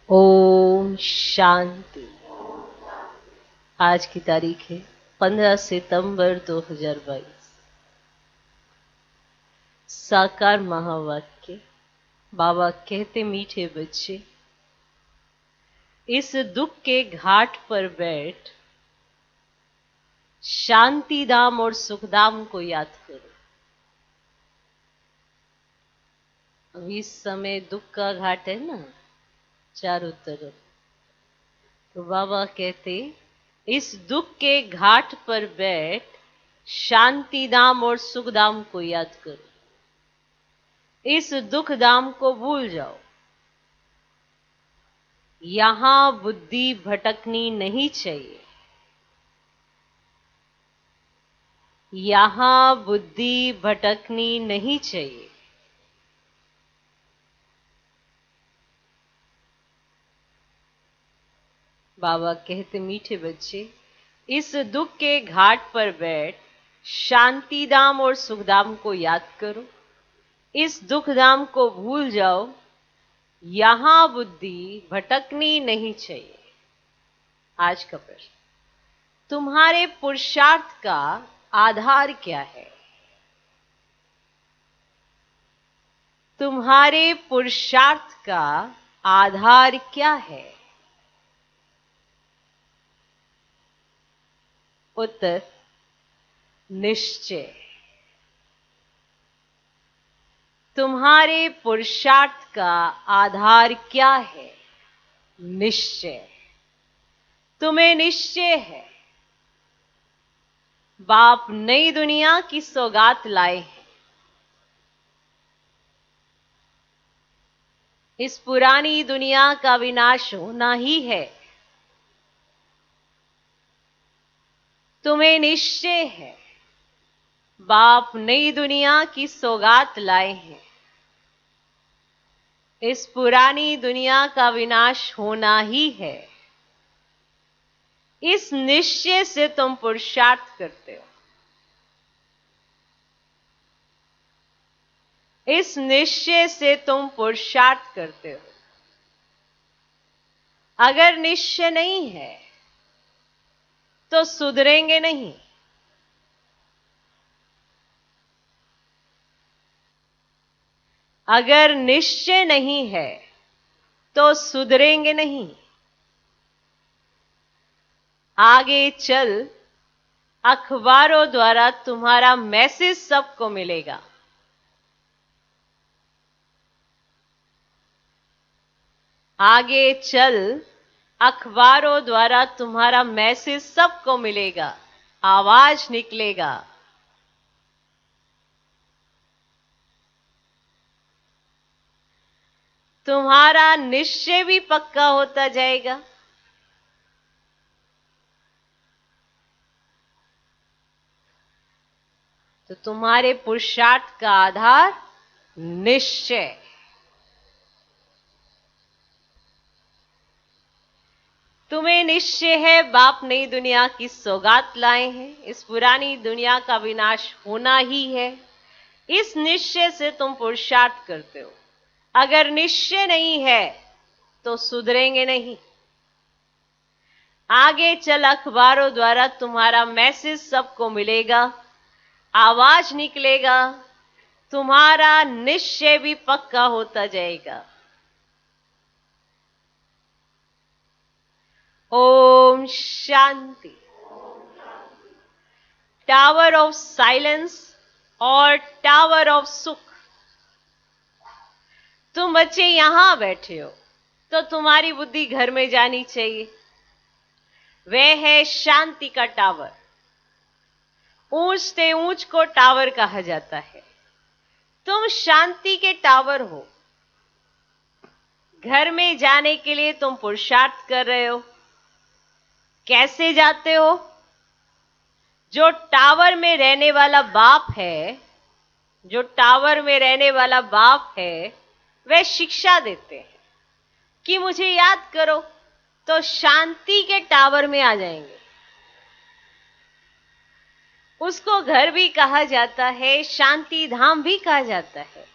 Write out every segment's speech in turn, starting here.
ओम शांति। आज की तारीख है 15 सितंबर 2022। साकार महावाक्य। बाबा कहते, मीठे बच्चे, इस दुख के घाट पर बैठ शांति धाम और सुखधाम को याद करो। अभी इस समय दुख का घाट है ना चारों तरफ, तो बाबा कहते, इस दुख के घाट पर बैठ शांति धाम और सुख धाम को याद करो। इस दुख धाम को भूल जाओ। यहां बुद्धि भटकनी नहीं चाहिए। यहां बुद्धि भटकनी नहीं चाहिए। बाबा कहते, मीठे बच्चे, इस दुख के घाट पर बैठ शांति धाम और सुखधाम को याद करो। इस दुख धाम को भूल जाओ। यहां बुद्धि भटकनी नहीं चाहिए। आज का प्रश्न, तुम्हारे पुरुषार्थ का आधार क्या है? तुम्हारे पुरुषार्थ का आधार क्या है? उत्तर, निश्चय। तुम्हारे पुरुषार्थ का आधार क्या है? निश्चय। तुम्हें निश्चय है बाप नई दुनिया की सौगात लाए हैं। इस पुरानी दुनिया का विनाश होना ही है। तुम्हें निश्चय है बाप नई दुनिया की सौगात लाए हैं। इस पुरानी दुनिया का विनाश होना ही है। इस निश्चय से तुम पुरुषार्थ करते हो। इस निश्चय से तुम पुरुषार्थ करते हो। अगर निश्चय नहीं है तो सुधरेंगे नहीं। अगर निश्चय नहीं है तो सुधरेंगे नहीं। आगे चल अखबारों द्वारा तुम्हारा मैसेज सबको मिलेगा। आगे चल अखबारों द्वारा तुम्हारा मैसेज सबको मिलेगा। आवाज निकलेगा। तुम्हारा निश्चय भी पक्का होता जाएगा। तो तुम्हारे पुरुषार्थ का आधार निश्चय। तुम्हें निश्चय है बाप नई दुनिया की सौगात लाए हैं। इस पुरानी दुनिया का विनाश होना ही है। इस निश्चय से तुम पुरुषार्थ करते हो। अगर निश्चय नहीं है तो सुधरेंगे नहीं। आगे चल अखबारों द्वारा तुम्हारा मैसेज सबको मिलेगा। आवाज निकलेगा। तुम्हारा निश्चय भी पक्का होता जाएगा। Om Shanti. Tower of silence और टावर ऑफ सुख। तुम बच्चे यहां बैठे हो तो तुम्हारी बुद्धि घर में जानी चाहिए। वह है शांति का टावर। ऊंच से ऊंच को टावर कहा जाता है। तुम शांति के टावर हो। घर में जाने के लिए तुम पुरुषार्थ कर रहे हो। कैसे जाते हो? जो टावर में रहने वाला बाप है, जो टावर में रहने वाला बाप है, वह शिक्षा देते हैं कि मुझे याद करो, तो शांति के टावर में आ जाएंगे। उसको घर भी कहा जाता है, शांति धाम भी कहा जाता है।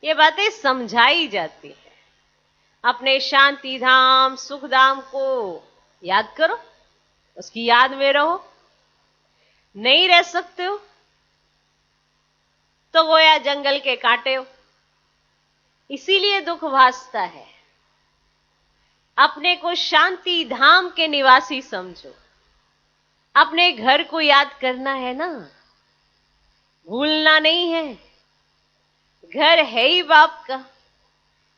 ये बातें समझाई जाती है। अपने शांति धाम सुख धाम को याद करो, उसकी याद में रहो। नहीं रह सकते हो तो गोया जंगल के कांटे हो। इसीलिए दुख भासता है। अपने को शांति धाम के निवासी समझो। अपने घर को याद करना है ना, भूलना नहीं है। घर है ही बाप का,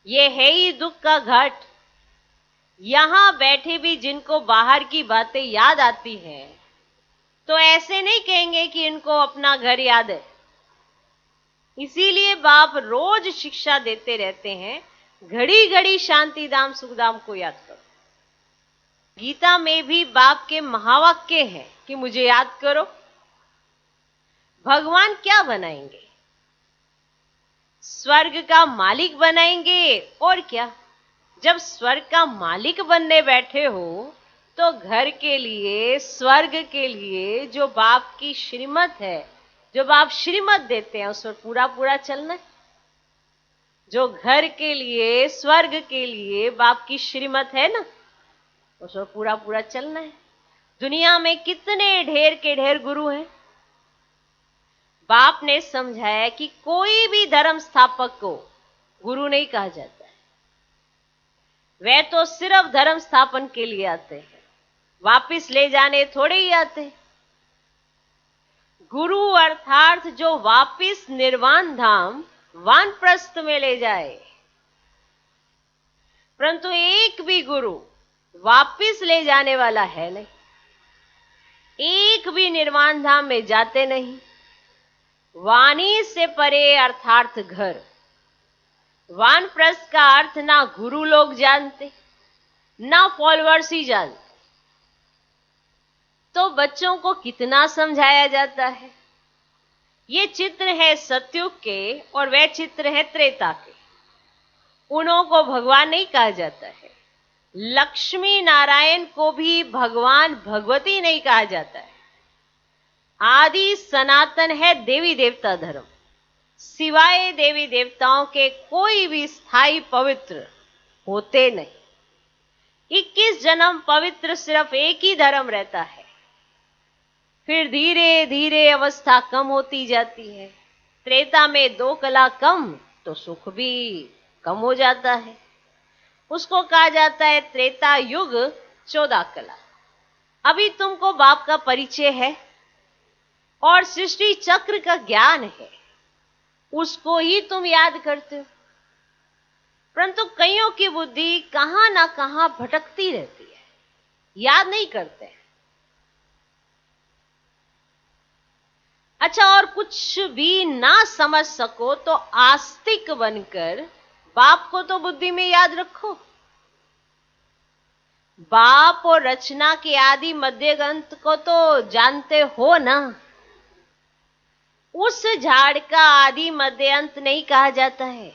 ये है ही दुख का घाट। यहां बैठे भी जिनको बाहर की बातें याद आती हैं, तो ऐसे नहीं कहेंगे कि इनको अपना घर याद है। इसीलिए बाप रोज शिक्षा देते रहते हैं, घड़ी घड़ी शांति धाम सुख धाम को याद करो। गीता में भी बाप के महावाक्य हैं कि मुझे याद करो। भगवान क्या बनाएंगे? स्वर्ग का मालिक बनाएंगे, और क्या। जब स्वर्ग का मालिक बनने बैठे हो तो घर के लिए, स्वर्ग के लिए जो बाप की श्रीमत है, जो बाप श्रीमत देते हैं, उस पर पूरा पूरा चलना है। जो घर के लिए, स्वर्ग के लिए बाप की श्रीमत है ना, उस पर पूरा पूरा चलना है। दुनिया में कितने ढेर के ढेर गुरु हैं। बाप ने समझाया कि कोई भी धर्म स्थापक को गुरु नहीं कहा जाता है। वे तो सिर्फ धर्म स्थापन के लिए आते हैं, वापिस ले जाने थोड़े ही आते। गुरु अर्थात जो वापिस निर्वाण धाम वानप्रस्थ में ले जाए। परंतु एक भी गुरु वापिस ले जाने वाला है नहीं। एक भी निर्वाण धाम में जाते नहीं। वाणी से परे अर्थात घर। वानप्रस्थ का अर्थ ना गुरु लोग जानते, ना फॉलोअर्स ही जानते। तो बच्चों को कितना समझाया जाता है। ये चित्र है सतयुग के और वह चित्र है त्रेता के। उन्हों को भगवान नहीं कहा जाता है। लक्ष्मी नारायण को भी भगवान भगवती नहीं कहा जाता है। आदि सनातन है देवी देवता धर्म। सिवाय देवी देवताओं के कोई भी स्थायी पवित्र होते नहीं। 21 जन्म पवित्र सिर्फ एक ही धर्म रहता है। फिर धीरे धीरे अवस्था कम होती जाती है। त्रेता में 2 कला कम तो सुख भी कम हो जाता है। उसको कहा जाता है त्रेता युग 14 कला। अभी तुमको बाप का परिचय है और सृष्टि चक्र का ज्ञान है, उसको ही तुम याद करते हो। परंतु कईयों की बुद्धि कहां ना कहां भटकती रहती है, याद नहीं करते हैं। अच्छा, और कुछ भी ना समझ सको तो आस्तिक बनकर बाप को तो बुद्धि में याद रखो। बाप और रचना के आदि मध्य अंत को तो जानते हो ना। उस झाड़ का आदि मध्य अंत नहीं कहा जाता है,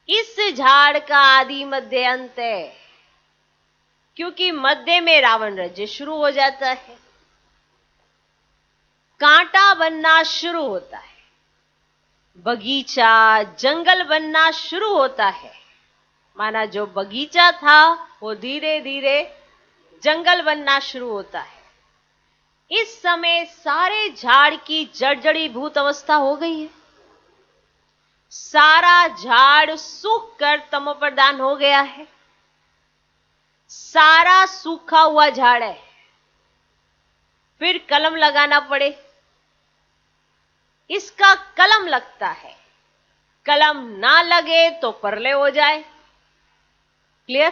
इस झाड़ का आदि मध्य अंत है। क्योंकि मध्य में रावण राज्य शुरू हो जाता है, कांटा बनना शुरू होता है, बगीचा जंगल बनना शुरू होता है। माना जो बगीचा था वो धीरे धीरे जंगल बनना शुरू होता है। इस समय सारे झाड़ की जर्जरी भूत अवस्था हो गई है। सारा झाड़ सूख कर तमोप्रधान हो गया है। सारा सूखा हुआ झाड़ है। फिर कलम लगाना पड़े, इसका कलम लगता है। कलम ना लगे तो परले हो जाए। क्लियर?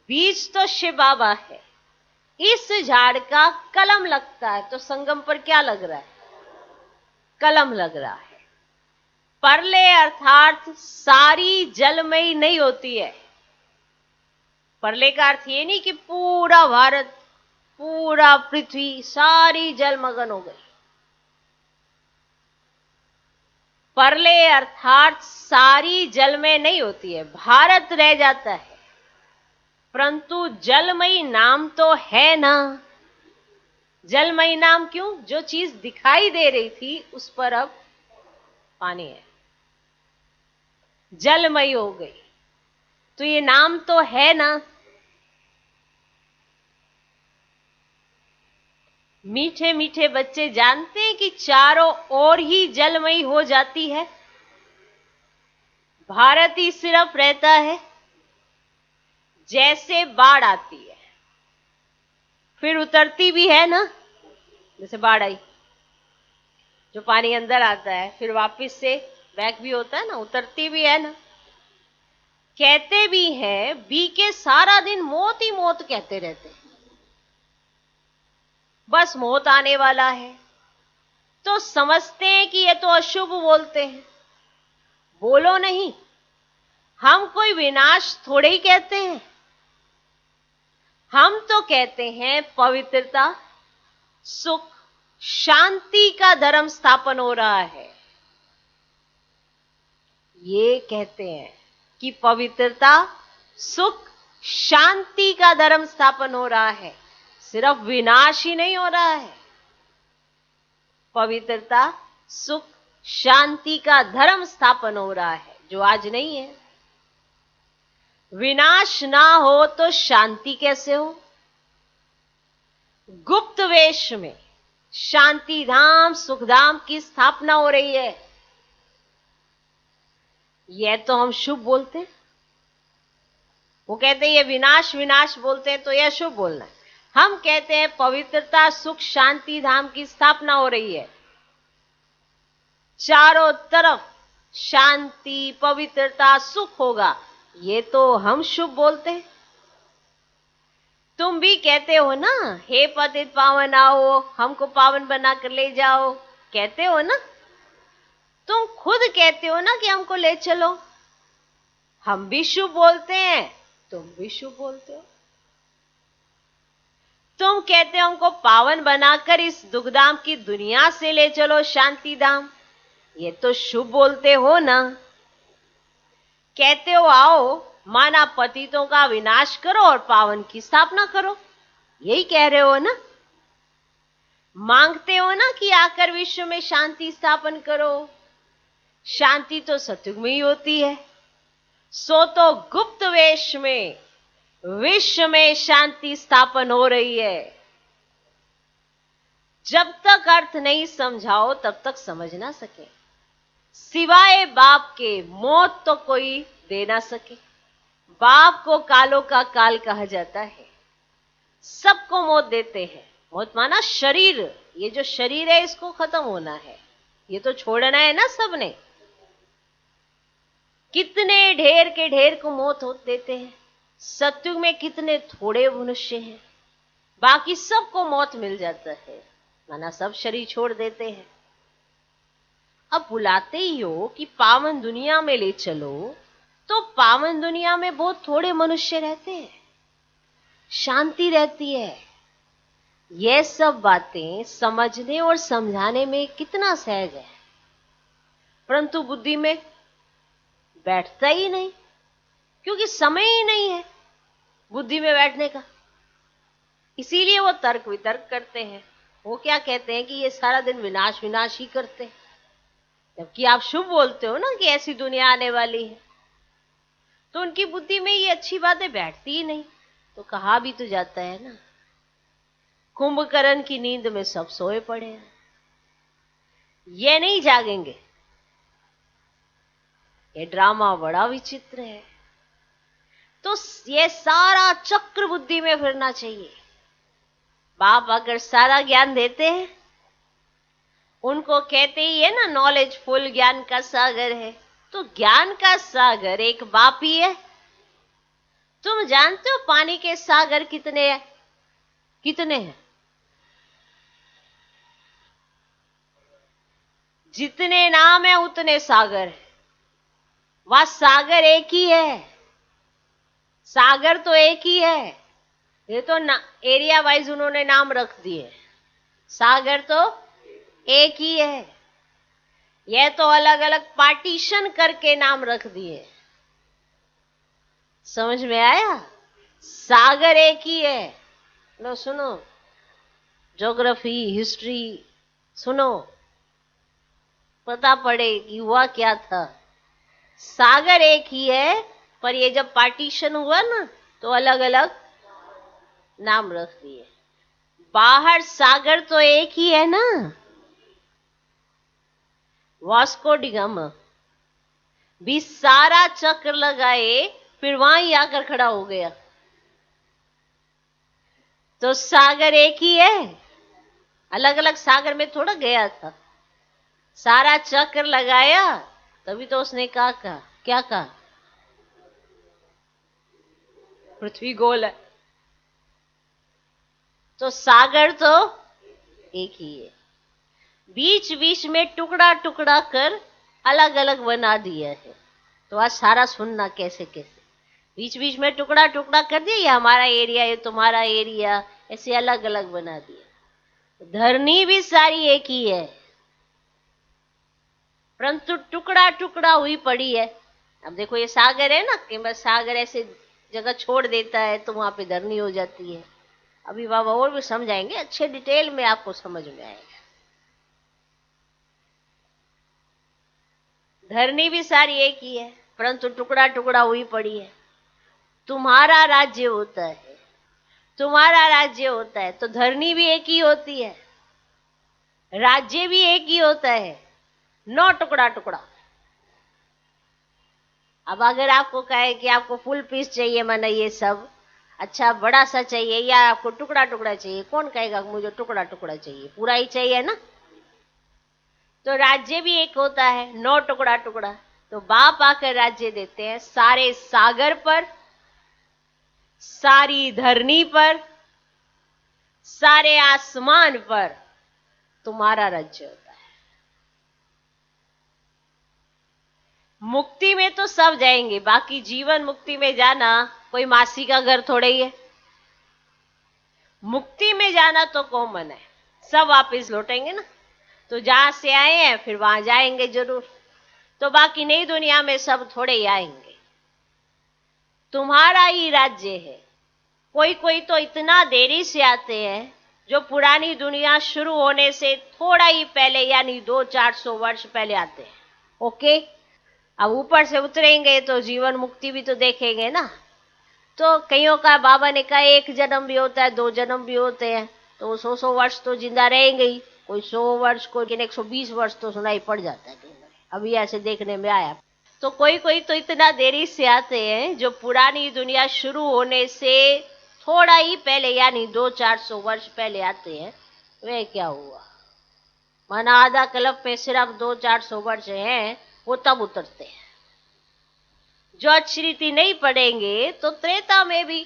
बीज तो शिव बाबा है, इस झाड़ का कलम लगता है। तो संगम पर क्या लग रहा है? कलम लग रहा है। परले अर्थात सारी जलमयी नहीं होती है। परले का अर्थ ये नहीं कि पूरा भारत, पूरा पृथ्वी सारी जलमग्न हो गई। परले अर्थात सारी जल में नहीं होती है, भारत रह जाता है। परंतु जलमयी नाम तो है ना। जलमयी नाम क्यों? जो चीज दिखाई दे रही थी उस पर अब पानी है, जलमयी हो गई। तो ये नाम तो है ना। मीठे मीठे बच्चे जानते हैं कि चारों ओर ही जलमयी हो जाती है, भारत ही सिर्फ रहता है जैसे बाढ़ आती है फिर उतरती भी है ना। जैसे बाढ़ आई, जो पानी अंदर आता है फिर वापस से बैक भी होता है ना, उतरती भी है ना। कहते भी हैं बीके सारा दिन मौत ही मौत कहते रहते हैं, बस मौत आने वाला है। तो समझते हैं कि ये तो अशुभ बोलते हैं। बोलो नहीं, हम कोई विनाश थोड़े ही कहते हैं। हम तो कहते हैं पवित्रता, सुख, शांति का धर्म स्थापन हो रहा है। ये कहते हैं कि पवित्रता, सुख, शांति का धर्म स्थापन हो रहा है, सिर्फ विनाश ही नहीं हो रहा है। पवित्रता, सुख, शांति का धर्म स्थापन हो रहा है, जो आज नहीं है। विनाश ना हो तो शांति कैसे हो? गुप्त वेश में शांति धाम, सुख धाम की स्थापना हो रही है। यह तो हम शुभ बोलते हैं। वो कहते हैं ये विनाश विनाश बोलते हैं तो यह शुभ बोलना है। हम कहते हैं पवित्रता, सुख, शांति धाम की स्थापना हो रही है। चारों तरफ शांति, पवित्रता, सुख होगा, ये तो हम शुभ बोलते हैं। तुम भी कहते हो ना, हे पतित पावन आओ, हमको पावन बनाकर ले जाओ, कहते हो ना। तुम खुद कहते हो ना कि हमको ले चलो। हम भी शुभ बोलते हैं, तुम भी शुभ बोलते हो। तुम कहते हो हमको पावन बनाकर इस दुखधाम की दुनिया से ले चलो शांति धाम, ये तो शुभ बोलते हो ना। कहते हो आओ माना पतितों का विनाश करो और पावन की स्थापना करो, यही कह रहे हो ना। मांगते हो ना कि आकर विश्व में शांति स्थापन करो। शांति तो सतयुग में ही होती है, सो तो गुप्त वेश में विश्व में शांति स्थापन हो रही है। जब तक अर्थ नहीं समझाओ तब तक समझ ना सके। सिवाय बाप के मौत तो कोई दे ना सके। बाप को कालों का काल कहा जाता है। सबको मौत देते हैं। मौत माना शरीर, ये जो शरीर है इसको खत्म होना है, ये तो छोड़ना है ना सबने। कितने ढेर के ढेर को मौत हो देते हैं। सतयुग में कितने थोड़े मनुष्य हैं, बाकी सबको मौत मिल जाता है, माना सब शरीर छोड़ देते हैं। अब बुलाते ही हो कि पावन दुनिया में ले चलो, तो पावन दुनिया में बहुत थोड़े मनुष्य रहते हैं, शांति रहती है। यह सब बातें समझने और समझाने में कितना सहज है, परंतु बुद्धि में बैठता ही नहीं, क्योंकि समय ही नहीं है बुद्धि में बैठने का। इसीलिए वो तर्क वितर्क करते हैं। वो क्या कहते हैं कि ये सारा दिन विनाश विनाश ही करते हैं, जबकि आप शुभ बोलते हो ना कि ऐसी दुनिया आने वाली है। तो उनकी बुद्धि में ये अच्छी बातें बैठती ही नहीं। तो कहा भी तो जाता है ना, कुंभकर्ण की नींद में सब सोए पड़े हैं, ये नहीं जागेंगे। ये ड्रामा बड़ा विचित्र है। तो ये सारा चक्र बुद्धि में फिरना चाहिए। बाप अगर सारा ज्ञान देते हैं, उनको कहते ही है ना नॉलेज फुल, ज्ञान का सागर है। तो ज्ञान का सागर एक बाप ही है। तुम जानते हो पानी के सागर कितने हैं? कितने हैं? जितने नाम है उतने सागर है। वह सागर एक ही है। सागर तो एक ही है। ये तो एरिया वाइज उन्होंने नाम रख दिए। सागर तो एक ही है। यह तो अलग अलग पार्टीशन करके नाम रख दिए। समझ में आया? सागर एक ही है। लो सुनो, ज्योग्राफी, हिस्ट्री सुनो, पता पड़े कि हुआ क्या था। सागर एक ही है, पर ये जब पार्टीशन हुआ ना तो अलग अलग नाम रख दिए। बाहर सागर तो एक ही है ना, वास्को डिगामा भी सारा चक्र लगाए फिर वहां ही आकर खड़ा हो गया। तो सागर एक ही है, अलग अलग सागर में थोड़ा गया था। सारा चक्र लगाया तभी तो उसने कहा क्या कहा, पृथ्वी गोल है। तो सागर तो एक ही है, बीच बीच में टुकड़ा टुकड़ा कर अलग अलग बना दिया है। तो आज सारा सुनना कैसे कैसे बीच बीच में टुकड़ा टुकड़ा कर दिया, ये हमारा एरिया, ये तुम्हारा एरिया, ऐसे अलग अलग बना दिया। धरनी भी सारी एक ही है, परंतु टुकड़ा टुकड़ा हुई पड़ी है। अब देखो ये सागर है ना, कि बस सागर ऐसे जगह छोड़ देता है तो वहां पे धरनी हो जाती है। अभी बाबा और भी समझाएंगे, अच्छे डिटेल में आपको समझ में आएगा। धरनी भी सारी एक ही है, परंतु टुकड़ा टुकड़ा हुई पड़ी है। तुम्हारा राज्य होता है, तुम्हारा राज्य होता है तो धरनी भी एक ही होती है, राज्य भी एक ही होता है, नौ टुकड़ा टुकड़ा। अब अगर आपको कहे कि आपको फुल पीस चाहिए, माना ये सब अच्छा बड़ा सा चाहिए, या आपको टुकड़ा टुकड़ा चाहिए, कौन कहेगा मुझे टुकड़ा टुकड़ा चाहिए, पूरा ही चाहिए ना। तो राज्य भी एक होता है, नौ टुकड़ा टुकड़ा। तो बाप आकर राज्य देते हैं सारे सागर पर, सारी धरनी पर, सारे आसमान पर तुम्हारा राज्य होता है। मुक्ति में तो सब जाएंगे, बाकी जीवन मुक्ति में जाना कोई मासी का घर थोड़े ही है। मुक्ति में जाना तो कॉमन है, सब वापिस लौटेंगे ना। तो जहां से आए हैं फिर वहां जाएंगे जरूर, तो बाकी नई दुनिया में सब थोड़े ही आएंगे। तुम्हारा ही राज्य है। कोई कोई तो इतना देरी से आते हैं जो पुरानी दुनिया शुरू होने से थोड़ा ही पहले, यानी 200-400 वर्ष पहले आते हैं। ओके, अब ऊपर से उतरेंगे तो जीवन मुक्ति भी तो देखेंगे ना। तो कईयों का बाबा ने कहा 1 जन्म भी होता है, 2 जन्म भी होते हैं, तो वो 100 वर्ष तो जिंदा रहेंगे ही। कोई 100 वर्ष, कोई 120 वर्ष तो सुनाई पड़ जाता है, अभी ऐसे देखने में आया। तो कोई कोई तो इतना देरी से आते हैं जो पुरानी दुनिया शुरू होने से थोड़ा ही पहले, यानी 200-400 वर्ष पहले आते हैं। वे क्या हुआ, माना आधा कल्प में सिर्फ 200-400 वर्ष हैं, वो तब उतरते हैं। जो अच्छी रीति नहीं पढ़ेंगे तो त्रेता में भी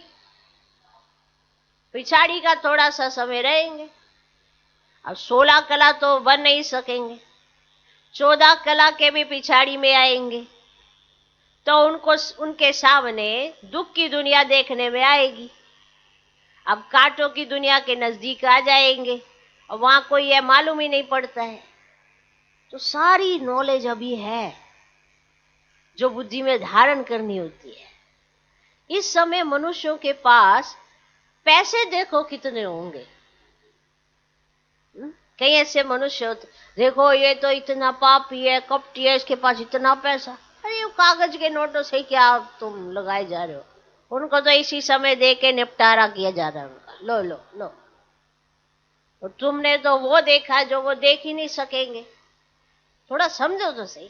पिछाड़ी का थोड़ा सा समय रहेंगे। अब 16 कला तो बन नहीं सकेंगे, 14 कला के भी पिछाड़ी में आएंगे, तो उनको उनके सामने दुख की दुनिया देखने में आएगी। अब कांटों की दुनिया के नजदीक आ जाएंगे और वहां कोई ये मालूम ही नहीं पड़ता है। तो सारी नॉलेज अभी है जो बुद्धि में धारण करनी होती है। इस समय मनुष्यों के पास पैसे देखो कितने होंगे। कई ऐसे मनुष्य होते, देखो ये तो इतना पापी है, कपटी है, इसके पास इतना पैसा। अरे वो कागज के नोटों से क्या तुम लगाए जा रहे हो, उनको तो इसी समय दे के निपटारा किया जा रहा है उनका, लो लो लो। और तुमने तो वो देखा जो वो देख ही नहीं सकेंगे। थोड़ा समझो तो सही।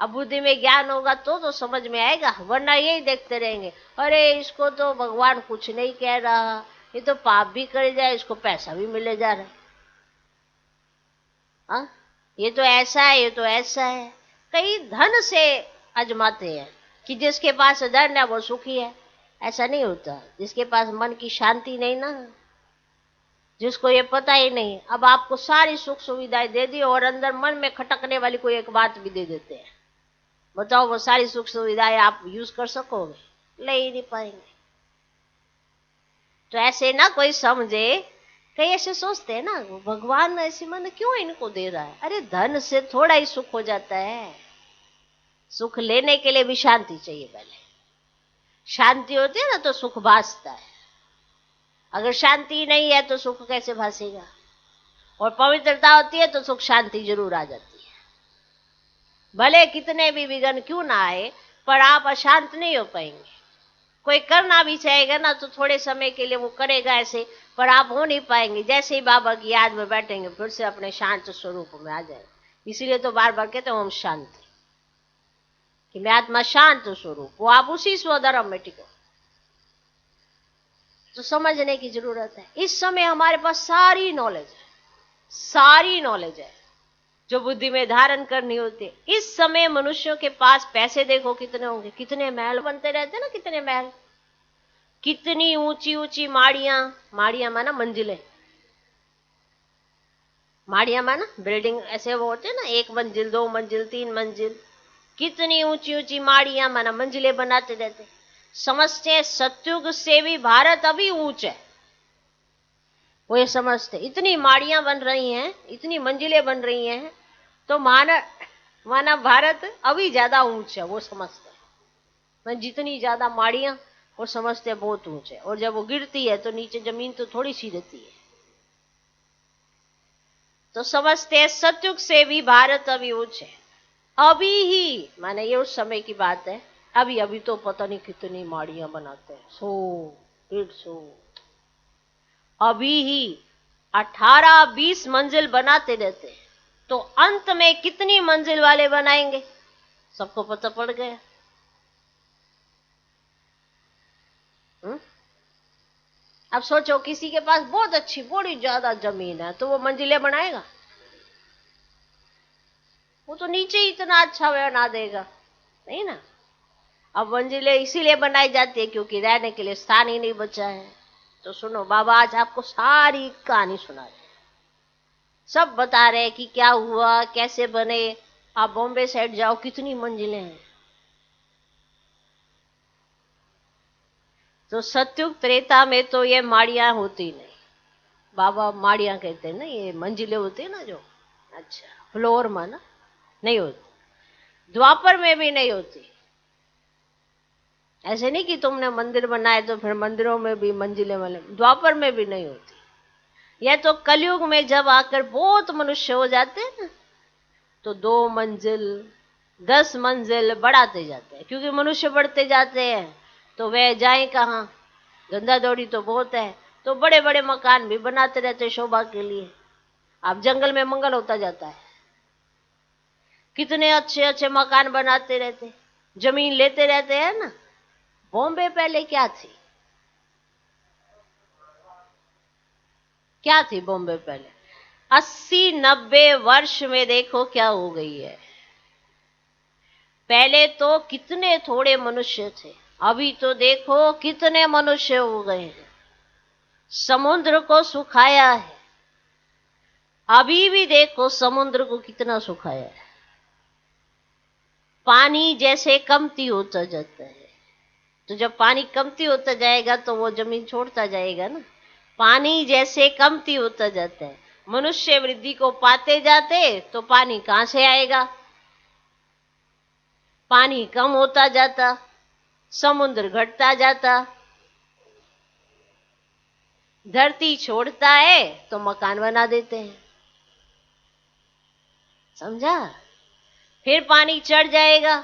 अब बुद्धि में ज्ञान होगा तो समझ में आएगा, वरना यही देखते रहेंगे, अरे इसको तो भगवान कुछ नहीं कह रहा, ये तो पाप भी कर जाए, इसको पैसा भी मिले जा रहा है। हाँ, ये तो ऐसा है, ये तो ऐसा है। कई धन से आजमाते हैं कि जिसके पास धन है वो सुखी है। ऐसा नहीं होता। जिसके पास मन की शांति नहीं ना, जिसको ये पता ही नहीं, अब आपको सारी सुख सुविधाएं दे दी और अंदर मन में खटकने वाली कोई एक बात भी दे देते हैं, बताओ वो सारी सुख सुविधाएं आप यूज कर सकोगे? ले ही नहीं पाएंगे। तो ऐसे ना कोई समझे, कई ऐसे सोचते हैं ना भगवान ऐसे मन क्यों इनको दे रहा है। अरे धन से थोड़ा ही सुख हो जाता है। सुख लेने के लिए भी शांति चाहिए। पहले शांति होती है ना तो सुख भासता है। अगर शांति नहीं है तो सुख कैसे भासेगा? और पवित्रता होती है तो सुख शांति जरूर आ जाती है। भले कितने भी विघ्न क्यों ना आए, पर आप अशांत नहीं हो पाएंगे। कोई करना भी चाहेगा ना तो थोड़े समय के लिए वो करेगा ऐसे, पर आप हो नहीं पाएंगे। जैसे ही बाबा की याद में बैठेंगे फिर से अपने शांत स्वरूप में आ जाएंगे। इसीलिए तो बार बार कहते हैं ओम शांति, कि मैं आत्मा शांत स्वरूप, वो आप उसी स्वधर्म में टिको। तो समझने की जरूरत है। इस समय हमारे पास सारी नॉलेज है, सारी नॉलेज है जो बुद्धि में धारण करनी होती है। इस समय मनुष्यों के पास पैसे देखो कितने होंगे, कितने महल बनते रहते ना, कितने महल, कितनी ऊंची ऊंची माड़ियां, माड़ियां माना मंजिलें, माड़ियां माना बिल्डिंग, ऐसे वो होते हैं ना, 1 मंजिल 2 मंजिल 3 मंजिल, कितनी ऊंची ऊंची माड़ियां माना मंजिलें बनाते रहते। समझते हैं सतयुग से भी भारत अभी ऊंच है, वो ये समझते इतनी माड़ियां बन रही हैं, इतनी मंजिलें बन रही हैं, तो माना भारत अभी ज्यादा ऊंच है, वो समझते हैं। जितनी ज्यादा माड़ियां, वो समझते हैं बहुत ऊंच है, और जब वो गिरती है तो नीचे जमीन तो थोड़ी सी रहती है। तो समझते हैं सतयुग से भी भारत अभी ऊंच है। अभी ही माने ये उस समय की बात है, अभी अभी तो पता नहीं कितनी माड़ियां बनाते हैं, 100 150, अभी ही 18-20 मंजिल बनाते रहते हैं। तो अंत में कितनी मंजिल वाले बनाएंगे सबको पता पड़ गया। अब सोचो किसी के पास बहुत अच्छी बड़ी ज्यादा जमीन है तो वो मंजिलें बनाएगा? वो तो नीचे ही इतना अच्छा बना देगा, नहीं ना। अब मंजिलें इसीलिए बनाई जाती है क्योंकि रहने के लिए स्थान ही नहीं बचा है। तो सुनो, बाबा आज आपको सारी कहानी सुना रहे, सब बता रहे कि क्या हुआ, कैसे बने। आप बॉम्बे साइड जाओ, कितनी मंजिलें हैं। तो सतयुग त्रेता में तो ये माड़ियां होती नहीं, बाबा माड़ियां कहते हैं ना, ये मंजिलें होती है ना जो, अच्छा फ्लोर माना नहीं होती। द्वापर में भी नहीं होती। ऐसे नहीं कि तुमने मंदिर बनाए तो फिर मंदिरों में भी मंजिलें वाले, द्वापर में भी नहीं होती। यह तो कलयुग में जब आकर बहुत मनुष्य हो जाते हैं ना, तो 2 मंजिल 10 मंजिल बढ़ाते जाते हैं, क्योंकि मनुष्य बढ़ते जाते हैं तो वह जाए कहाँ, धंधा दौड़ी तो बहुत है, तो बड़े बड़े मकान भी बनाते रहते शोभा के लिए। अब जंगल में मंगल होता जाता है, कितने अच्छे अच्छे मकान बनाते रहते, जमीन लेते रहते हैं ना। बॉम्बे पहले क्या थी, क्या थी बॉम्बे पहले? 80-90 वर्ष में देखो क्या हो गई है। पहले तो कितने थोड़े मनुष्य थे, अभी तो देखो कितने मनुष्य हो गए हैं। समुद्र को सुखाया है, अभी भी देखो समुद्र को कितना सुखाया है। पानी जैसे कमती होता जाता है, तो जब पानी कमती होता जाएगा तो वो जमीन छोड़ता जाएगा ना। पानी जैसे कमती होता जाता है, मनुष्य वृद्धि को पाते जाते तो पानी कहां से आएगा? पानी कम होता जाता, समुद्र घटता जाता, धरती छोड़ता है तो मकान बना देते हैं, समझा। फिर पानी चढ़ जाएगा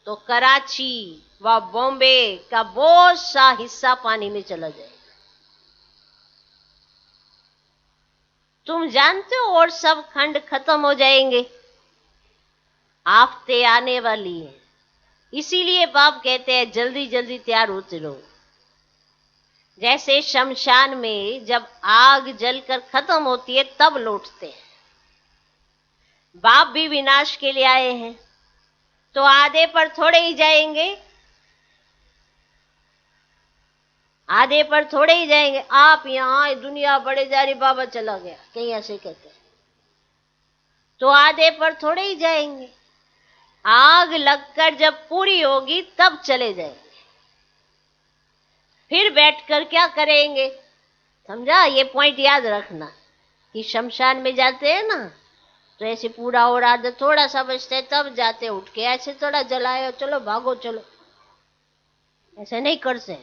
तो कराची व बॉम्बे का बहुत सा हिस्सा पानी में चला जाएगा। तुम जानते हो, और सब खंड खत्म हो जाएंगे, आफतें आने वाली हैं। इसीलिए बाप कहते हैं जल्दी जल्दी तैयार होते रहो। जैसे शमशान में जब आग जलकर खत्म होती है तब लौटते हैं, बाप भी विनाश के लिए आए हैं, तो आधे पर थोड़े ही जाएंगे, आधे पर थोड़े ही जाएंगे। आप यहां दुनिया बड़े जा रही, बाबा चला गया, कहीं ऐसे कहते हैं, तो आधे पर थोड़े ही जाएंगे। आग लगकर जब पूरी होगी तब चले जाएंगे। फिर बैठकर क्या करेंगे, समझा। ये पॉइंट याद रखना कि शमशान में जाते हैं ना तो ऐसे पूरा हो रहा था, थोड़ा सा बचते है तब जाते, उठ के ऐसे थोड़ा जलाए, चलो भागो चलो, ऐसे नहीं करते।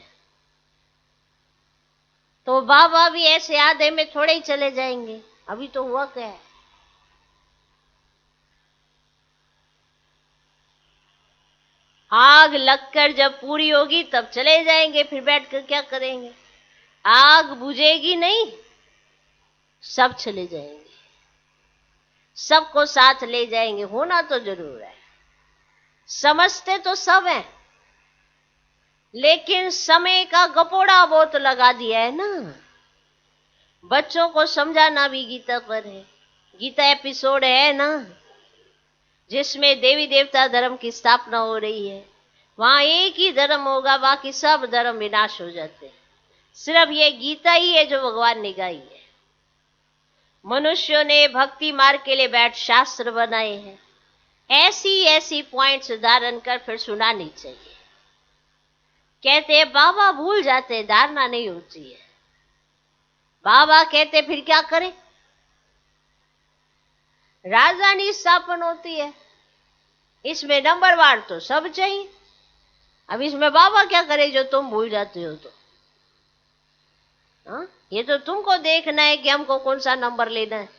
तो बाबा भी ऐसे आधे में थोड़े ही चले जाएंगे। अभी तो हुआ क्या है, आग लगकर जब पूरी होगी तब चले जाएंगे, फिर बैठकर क्या करेंगे? आग बुझेगी नहीं, सब चले जाएंगे, सबको साथ ले जाएंगे। होना तो जरूर है, समझते तो सब हैं, लेकिन समय का गपोड़ा बहुत लगा दिया है ना। बच्चों को समझाना भी गीता पर है। गीता एपिसोड है ना, जिसमें देवी देवता धर्म की स्थापना हो रही है। वहां एक ही धर्म होगा, बाकी सब धर्म विनाश हो जाते हैं। सिर्फ ये गीता ही है जो भगवान ने गाई है। मनुष्यों ने भक्ति मार्ग के लिए बैठ शास्त्र बनाए हैं, ऐसी ऐसी पॉइंट्स धारण कर फिर सुनानी चाहिए। कहते हैं बाबा भूल जाते, धारणा नहीं होती है। बाबा कहते फिर क्या करें? राजधानी स्थापन होती है, इसमें नंबरवार तो सब चाहिए। अब इसमें बाबा क्या करे जो तुम भूल जाते हो? तो ये तो तुमको देखना है कि हमको कौन सा नंबर लेना है।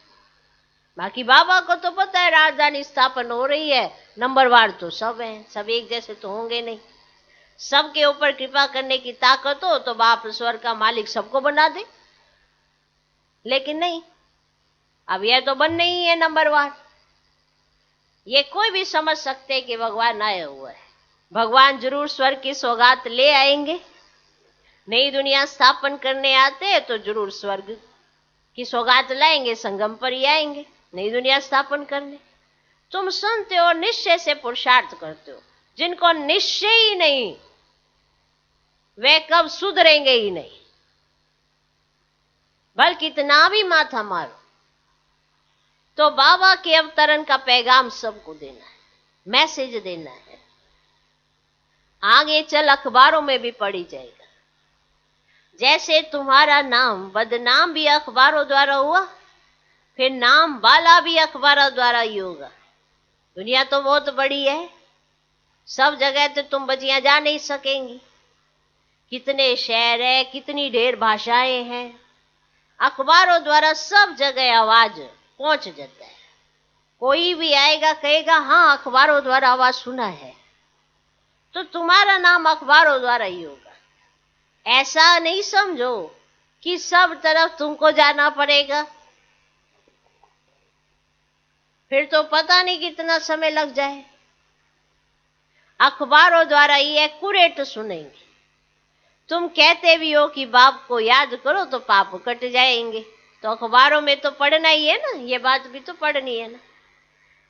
बाकी बाबा को तो पता है राजधानी स्थापन हो रही है, नंबरवार तो सब है, सब एक जैसे तो होंगे नहीं। सबके ऊपर कृपा करने की ताकत हो तो बाप स्वर्ग का मालिक सबको बना दे, लेकिन नहीं, अब यह तो बन नहीं है नंबरवार। ये कोई भी समझ सकते कि भगवान आया हुआ है। भगवान जरूर स्वर्ग की सौगात ले आएंगे। नई दुनिया स्थापन करने आते हैं तो जरूर स्वर्ग की सौगात लाएंगे, संगम पर ही आएंगे नई दुनिया स्थापन करने। तुम सुनते हो, निश्चय से पुरुषार्थ करते हो। जिनको निश्चय ही नहीं, वे कब सुधरेंगे ही नहीं। बल्कि इतना भी माथा मारो तो बाबा के अवतरण का पैगाम सबको देना है, मैसेज देना है। आगे चल अखबारों में भी पढ़ी जाएगा। जैसे तुम्हारा नाम बदनाम भी अखबारों द्वारा हुआ, फिर नाम वाला भी अखबारों द्वारा ही होगा। दुनिया तो बहुत बड़ी है, सब जगह तो तुम बचियां जा नहीं सकेंगी। कितने शहर है, कितनी ढेर भाषाएं हैं, अखबारों द्वारा सब जगह आवाज पहुंच जाता है। कोई भी आएगा कहेगा हाँ अखबारों द्वारा आवाज सुना है, तो तुम्हारा नाम अखबारों द्वारा ही होगा। ऐसा नहीं समझो कि सब तरफ तुमको जाना पड़ेगा, फिर तो पता नहीं कितना समय लग जाए। अखबारों द्वारा ही एक्यूरेट सुनेंगे। तुम कहते भी हो कि बाप को याद करो तो पाप कट जाएंगे, तो अखबारों में तो पढ़ना ही है ना, ये बात भी तो पढ़नी है ना।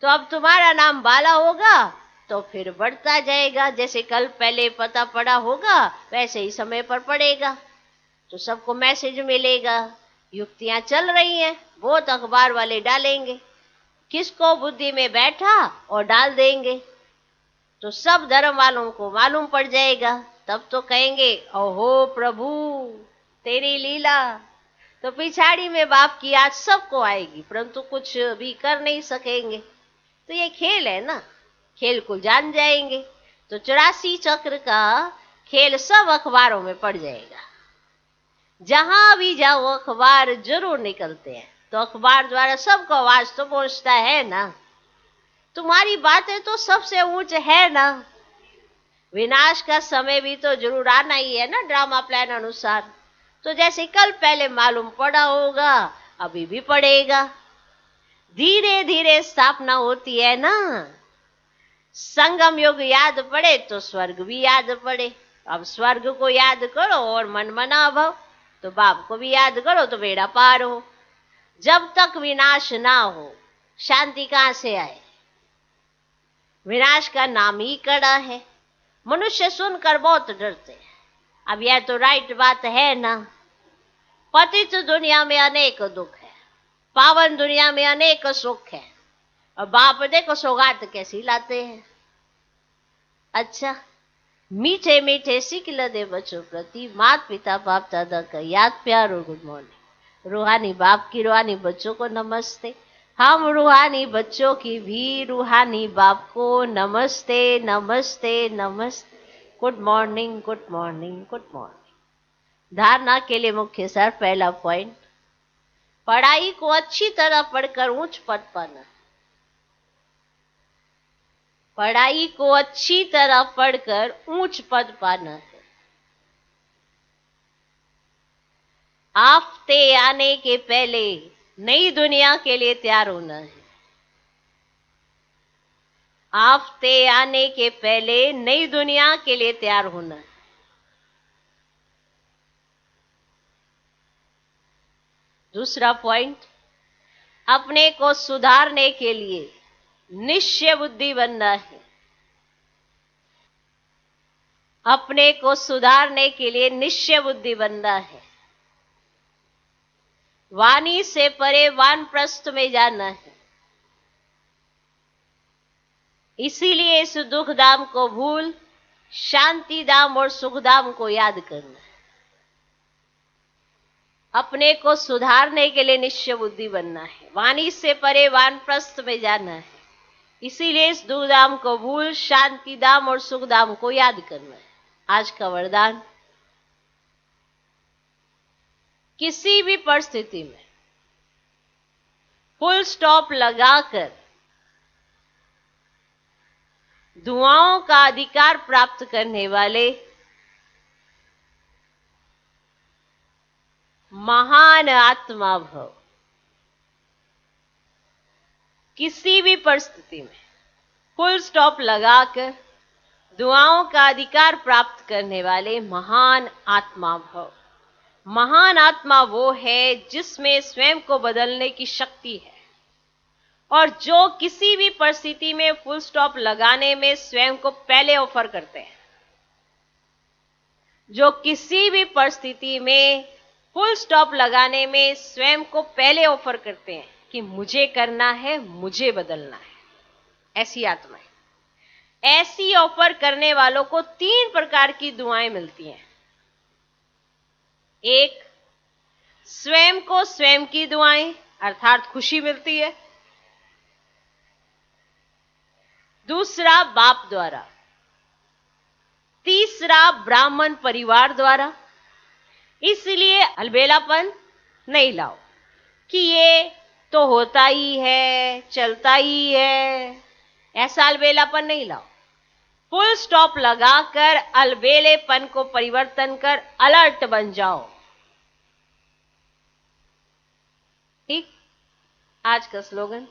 तो अब तुम्हारा नाम बाला होगा तो फिर बढ़ता जाएगा। जैसे कल पहले पता पड़ा होगा वैसे ही समय पर पड़ेगा, तो सबको मैसेज मिलेगा। युक्तियां चल रही हैं, बहुत अखबार वाले डालेंगे, किसको बुद्धि में बैठा और डाल देंगे, तो सब धर्म वालों को मालूम पड़ जाएगा। तब तो कहेंगे ओहो प्रभु तेरी लीला। तो पिछाड़ी में बाप की याद सबको आएगी, परंतु कुछ भी कर नहीं सकेंगे। तो ये खेल है ना, खेल को जान जाएंगे तो 84 चक्र का खेल सब अखबारों में पड़ जाएगा। जहां भी जाओ अखबार जरूर निकलते हैं, तो अखबार द्वारा सबको आवाज तो पहुंचता है ना। तुम्हारी बातें तो सबसे ऊंच है ना। विनाश का समय भी तो जरूर आना ही है ना, ड्रामा प्लान अनुसार। तो जैसे कल पहले मालूम पड़ा होगा, अभी भी पड़ेगा। धीरे धीरे स्थापना होती है ना। संगम युग याद पड़े तो स्वर्ग भी याद पड़े। अब स्वर्ग को याद करो और मन मना भव, तो बाप को भी याद करो तो बेड़ा पार हो। जब तक विनाश ना हो शांति कहां से आए? विनाश का नाम ही कड़ा है। मनुष्य सुनकर बहुत डरते हैं। अब यह तो राइट बात है ना। पतित दुनिया में अनेक दुख है, पावन दुनिया में अनेक सुख है, और बाप देखो सौगात कैसी लाते हैं। अच्छा, मीठे मीठे सिकल दे बच्चों प्रति, माता पिता बाप दादा का याद प्यार और गुड मॉर्निंग। रूहानी बाप की रूहानी बच्चों को नमस्ते। हम रूहानी बच्चों की भी रूहानी बाप को नमस्ते नमस्ते नमस्ते। Good morning good morning good morning. धारणा के लिए मुख्य सार, पहला पॉइंट, पढ़ाई को अच्छी तरह पढ़कर उच्च पद पाना। पढ़ाई को अच्छी तरह पढ़कर ऊंच पद पाना है। आफ्ते आने के पहले नई दुनिया के लिए तैयार होना है। आफ्ते आने के पहले नई दुनिया के लिए तैयार होना है। दूसरा पॉइंट, अपने को सुधारने के लिए निश्चय बुद्धि बनना है। अपने को सुधारने के लिए निश्चय बुद्धि बनना है। वाणी से परे वानप्रस्थ में जाना है। इसीलिए इस दुख धाम को भूल शांति धाम और सुख धाम को याद करना है। अपने को सुधारने के लिए निश्चय बुद्धि बनना है। वाणी से परे वानप्रस्थ में जाना है। इसीलिए इस दुख धाम को भूल शांति धाम और सुख धाम को याद करना है। आज का वरदान, किसी भी परिस्थिति में फुल स्टॉप लगाकर दुआओं का अधिकार प्राप्त करने वाले महान आत्मा भव। किसी भी परिस्थिति में फुल स्टॉप लगाकर दुआओं का अधिकार प्राप्त करने वाले महान आत्मा भव। महान आत्मा वो है जिसमें स्वयं को बदलने की शक्ति है और जो किसी भी परिस्थिति में फुल स्टॉप लगाने में स्वयं को पहले ऑफर करते हैं। जो किसी भी परिस्थिति में फुल स्टॉप लगाने में स्वयं को पहले ऑफर करते हैं कि मुझे करना है, मुझे बदलना है। ऐसी आत्मा है। ऐसी ऑफर करने वालों को 3 प्रकार की दुआएं मिलती हैं। एक, स्वयं को स्वयं की दुआएं अर्थात खुशी मिलती है। दूसरा, बाप द्वारा। तीसरा, ब्राह्मण परिवार द्वारा। इसलिए अलबेलापन नहीं लाओ कि ये तो होता ही है, चलता ही है, ऐसा अलबेलापन नहीं लाओ। फुल स्टॉप लगाकर अलबेलेपन को परिवर्तन कर अलर्ट बन जाओ। ठीक। आज का स्लोगन,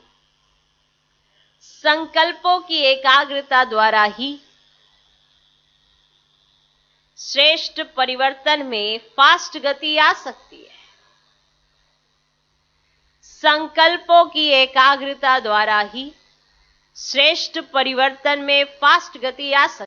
संकल्पों की एकाग्रता द्वारा ही श्रेष्ठ परिवर्तन में फास्ट गति आ सकती है। संकल्पों की एकाग्रता द्वारा ही श्रेष्ठ परिवर्तन में फास्ट गति आ सकती है।